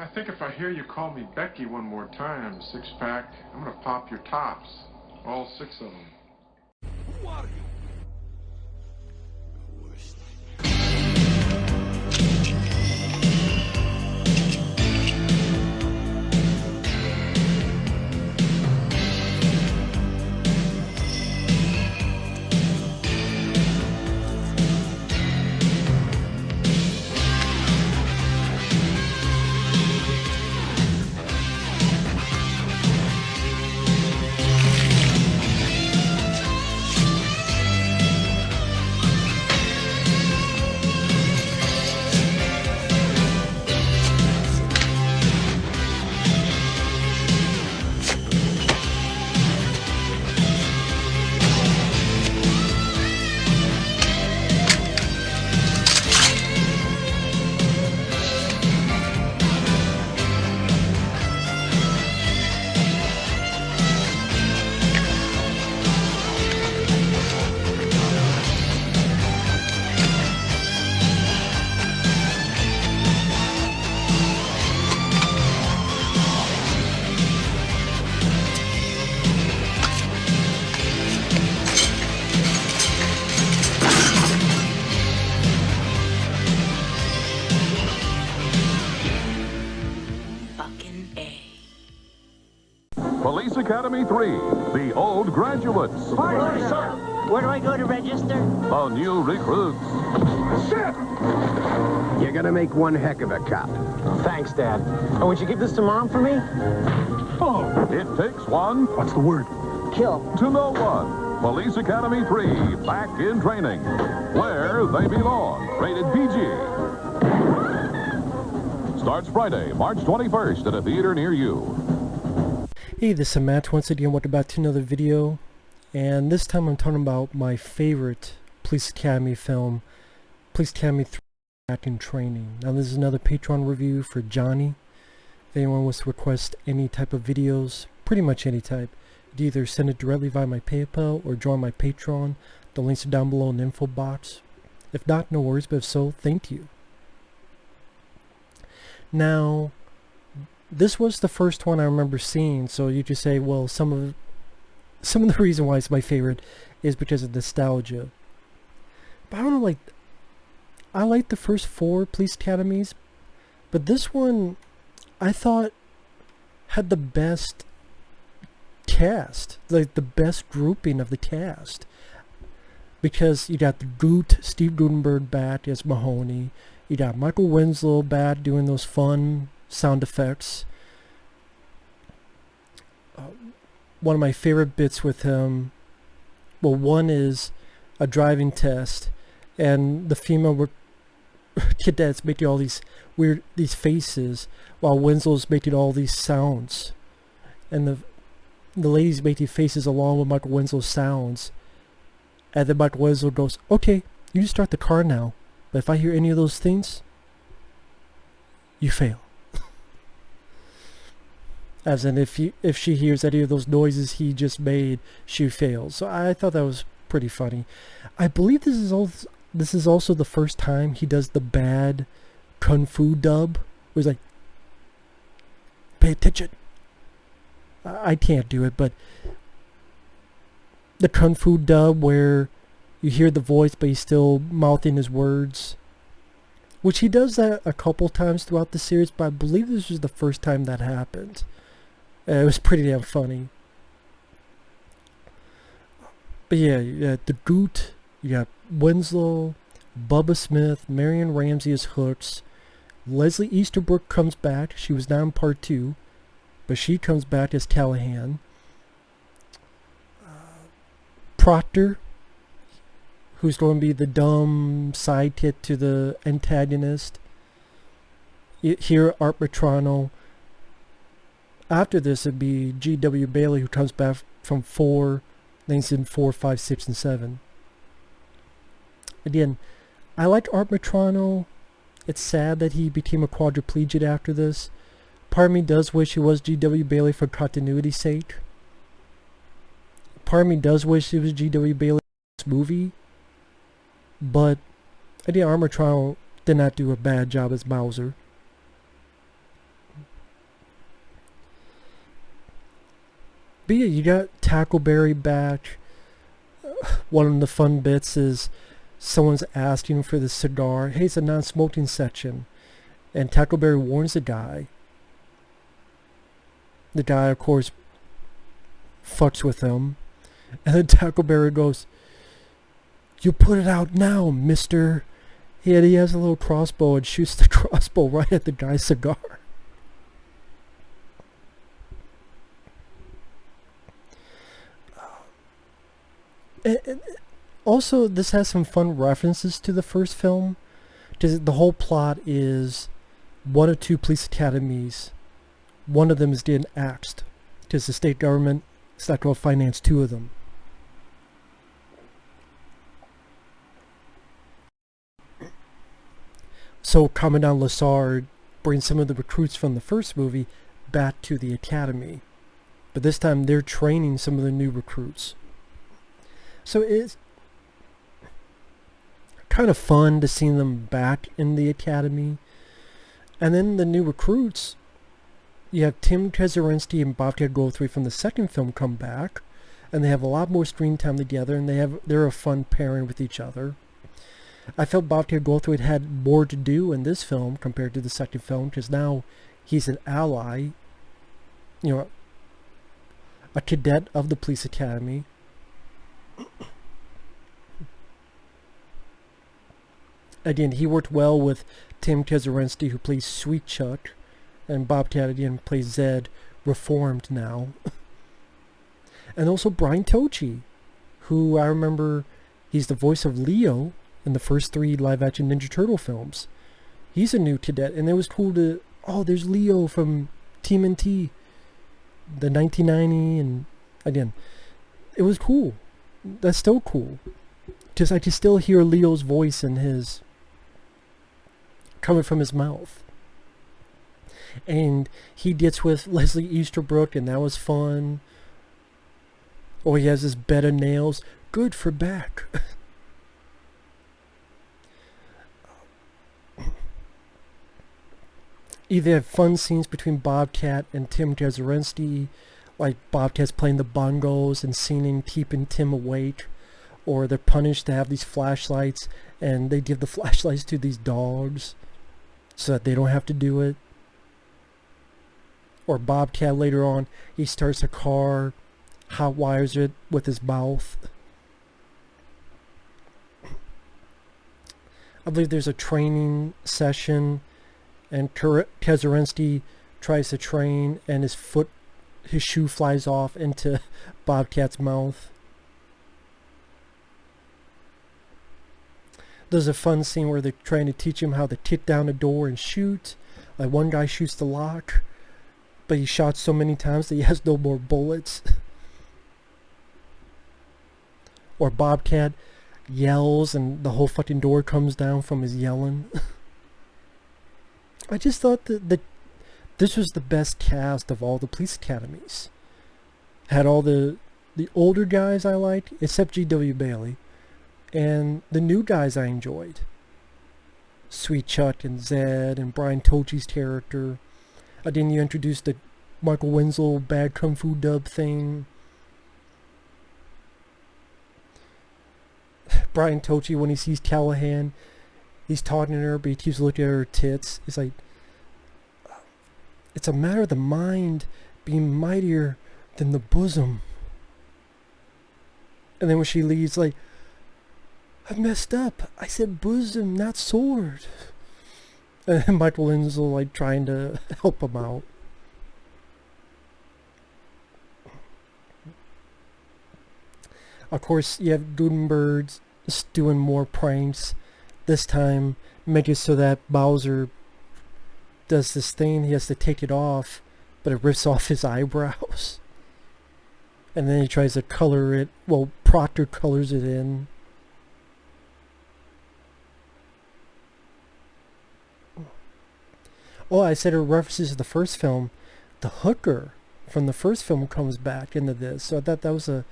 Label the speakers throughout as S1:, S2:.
S1: I think if I hear you call me Becky one more time, six-pack, I'm gonna pop your tops. All six of them.
S2: Who are you?
S3: Police Academy 3, The Old Graduates.
S4: Pardon, sir. Where do I go to register?
S3: The New Recruits.
S5: Shit! You're gonna make one heck of a cop.
S4: Thanks, Dad. Oh, would you give this to Mom for me?
S3: Oh, it takes one.
S5: What's the word?
S4: Kill.
S3: To know one. Police Academy 3, back in training. Where they belong. Rated PG. Starts Friday, March 21st at a theater near you.
S6: Hey, this is Matt once again. Welcome back to another video, and this time I'm talking about my favorite Police Academy film, Police Academy 3 Back in Training. Now this is another Patreon review for Johnny. If anyone wants to request any type of videos, pretty much any type, you either send it directly via my PayPal or join my Patreon. The links are down below in the info box. If not, no worries, but if so, thank you. Now, this was the first one I remember seeing, so you just say, well, some of the reason why it's my favorite is because of nostalgia. But I don't know, like, I like the first 4 Police Academies, but this one, I thought, had the best cast, like the best grouping of the cast. Because you got the Goot, Steve Gutenberg back as Mahoney, you got Michael Winslow back doing those fun sound effects. One of my favorite bits with him, well, one is a driving test, and the female cadets making all these faces, while Winslow's making all these sounds, and the ladies making faces along with Michael Winslow's sounds, and then Michael Winslow goes, "Okay, you can start the car now, but if I hear any of those things, you fail." As in, if she hears any of those noises he just made, she fails. So I thought that was pretty funny. I believe this is also the first time he does the bad kung fu dub, where he's like, "Pay attention." I can't do it, but the kung fu dub where you hear the voice but he's still mouthing his words, which he does that a couple times throughout the series, but I believe this was the first time that happened. It was pretty damn funny. But yeah, you got the Goot, you got Winslow, Bubba Smith, Marion Ramsey as Hooks, Leslie Easterbrook comes back. She was not in part 2, but she comes back as Callahan. Proctor, who's going to be the dumb sidekick to the antagonist. Here, Art Matrano. After this, it'd be G.W. Bailey, who comes back from 4, then he's in 4, 5, 6, and 7. Again, I like Art Matrano. It's sad that he became a quadriplegic after this. Part of me does wish it was G.W. Bailey for continuity's sake. Part of me does wish it was G.W. Bailey in this movie. But, again, Art Matrano did not do a bad job as Bowser. But yeah, you got Tackleberry back. One of the fun bits is someone's asking for the cigar. Hey, it's a non-smoking section. And Tackleberry warns the guy. The guy, of course, fucks with him. And then Tackleberry goes, "You put it out now, mister." He has a little crossbow and shoots the crossbow right at the guy's cigar. And also, this has some fun references to the first film. Because the whole plot is one of two police academies. One of them is getting axed. Because the state government is not going to finance two of them. So Commandant Lassard brings some of the recruits from the first movie back to the academy. But this time they're training some of the new recruits. So it's kind of fun to see them back in the academy. And then the new recruits, you have Tim Kazurinsky and Bobcat Goldthwait from the second film come back. And they have a lot more screen time together, and they're a fun pairing with each other. I felt Bobcat Goldthwait had more to do in this film compared to the second film, because now he's an ally, you know, a cadet of the police academy. Again, he worked well with Tim Kazurinsky, who plays Sweet Chuck, and Bobcat again plays Zed, reformed now. And also Brian Tochi, who I remember, he's the voice of Leo in the first 3 live-action Ninja Turtle films. He's a new cadet, and it was cool to, oh, there's Leo from TMNT, the 1990, and again, it was cool. That's still cool. Just I can still hear Leo's voice in his, coming from his mouth. And he gets with Leslie Easterbrook, and that was fun. Oh, he has his bed of nails. Good for back. Either have fun scenes between Bobcat and Tim Kazurinsky, like Bobcat's playing the bongos and singing, keeping Tim awake, or they're punished to have these flashlights, and they give the flashlights to these dogs so that they don't have to do it. Or Bobcat later on, he starts a car, hot wires it with his mouth. I believe there's a training session, and Kazurinsky tries to train, and his shoe flies off into Bobcat's mouth. There's a fun scene where they're trying to teach him how to kick down a door and shoot. Like one guy shoots the lock, but he shot so many times that he has no more bullets. Or Bobcat yells and the whole fucking door comes down from his yelling. I just thought that this was the best cast of all the police academies. Had all the older guys I liked, except G.W. Bailey. And the new guys I enjoyed. Sweet Chuck and Zed and Brian Tochi's character. Then you introduced the Michael Winslow bad kung fu dub thing. Brian Tochi, when he sees Callahan, he's talking to her, but he keeps looking at her tits. He's like, it's a matter of the mind being mightier than the bosom. And then when she leaves, like, I messed up. I said bosom, not sword. And Michael Winslow, like, trying to help him out. Of course, you have Gutenberg doing more pranks. This time, make it so that Bowser does this thing. He has to take it off, but it rips off his eyebrows. And then he tries to color it. Well, Proctor colors it in. Oh, I said it references to the first film. The hooker from the first film comes back into this. So I thought that was a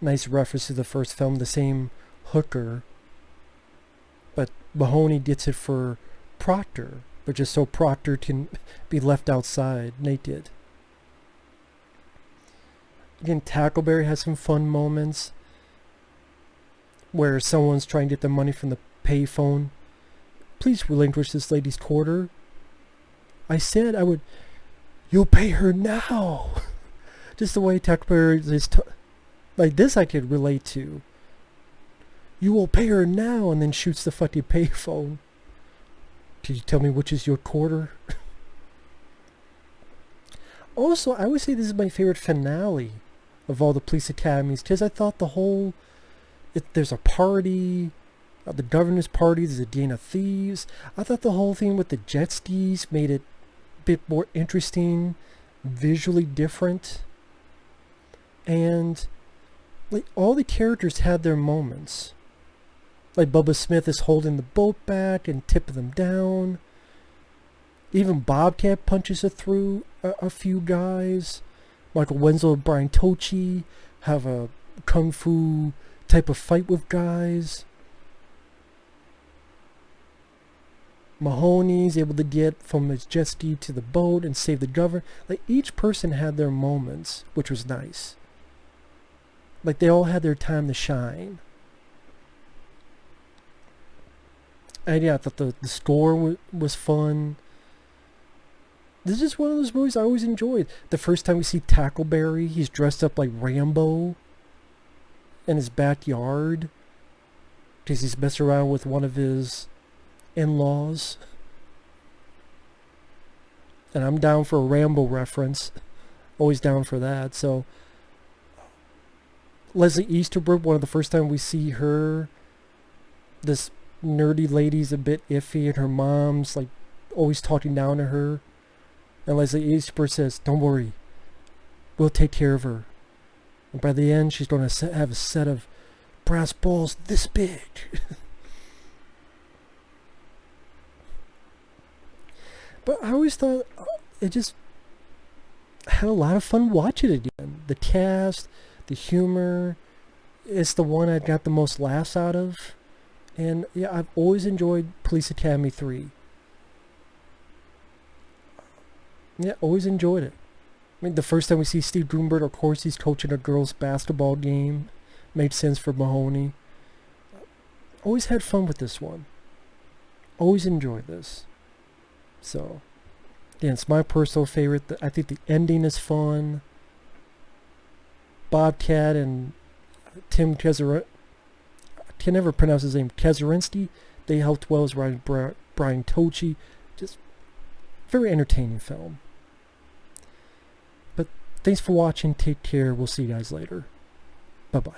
S6: nice reference to the first film. The same hooker. But Mahoney gets it for Proctor. But just so Proctor can be left outside naked. Again, Tackleberry has some fun moments where someone's trying to get the money from the payphone. Please relinquish this lady's quarter. I said I would. You'll pay her now. Just the way Tackleberry is, like this, I could relate to. You will pay her now, and then shoots the fucking payphone. Can you tell me which is your quarter? Also, I would say this is my favorite finale of all the police academies, because I thought the whole, there's a party, the governor's party, there's a den of thieves. I thought the whole thing with the jet skis made it a bit more interesting, visually different, and like all the characters had their moments. Like Bubba Smith is holding the boat back and tipping them down. Even Bobcat punches it through a few guys. Michael Winslow and Brian Tochi have a kung fu type of fight with guys. Mahoney's able to get from his jet ski to the boat and save the governor. Like each person had their moments, which was nice. Like they all had their time to shine. And yeah, I thought the score was fun. This is just one of those movies I always enjoyed. The first time we see Tackleberry, he's dressed up like Rambo in his backyard because he's messing around with one of his in-laws. And I'm down for a Rambo reference. Always down for that. So Leslie Easterbrook, one of the first time we see her, this nerdy lady's a bit iffy and her mom's like always talking down to her. And Leslie Easterbrook says, "Don't worry, we'll take care of her." And by the end, she's going to have a set of brass balls this big. But I always thought it just had a lot of fun watching it again. The cast, the humor, it's the one I got the most laughs out of. And yeah, I've always enjoyed Police Academy 3. Yeah, always enjoyed it. I mean, the first time we see Steve Greenberg, of course, he's coaching a girls' basketball game. Made sense for Mahoney. Always had fun with this one. Always enjoyed this. So, yeah, it's my personal favorite. I think the ending is fun. Bobcat and Tim Kazarinsky, I can never pronounce his name, Kazarinsky, they helped well as Brian Tochi. Just very entertaining film. But thanks for watching. Take care. We'll see you guys later. Bye-bye.